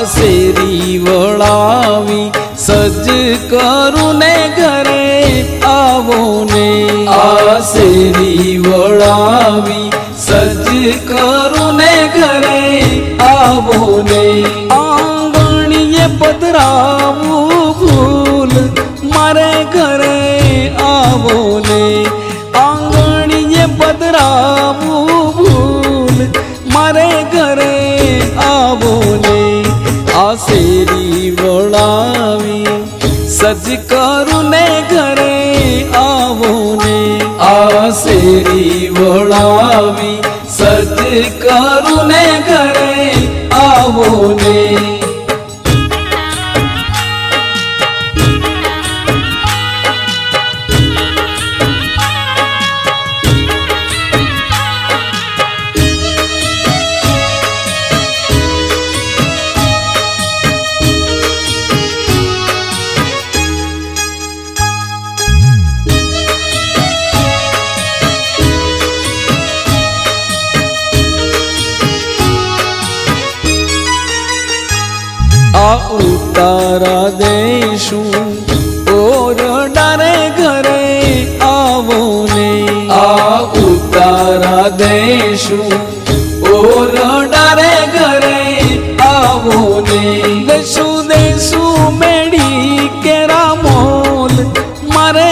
શેરી વળાવી સજ કરું ને ઘરે આવો ને આ શેરી વળાવી સજ કરું ને ઘરે આવો ને આંગણીએ પધરાવું ફૂલ મારે ઘરે આવો ને આંગણીએ પધરાવું ફૂલ મારે ઘરે આવો ને આ શેરી વળાવી સજ કરું ને ઘરે આવો ને આ શેરી વળાવી સજ કરું ને ઘરે આવો ને ઉતારા દેશું ઓરડારે ઘરે આવો ને આ ઉતારા દેશું ઓરડારે ઘરે આવો ને દેશું દેશું મેળી કેરા મોલ મારે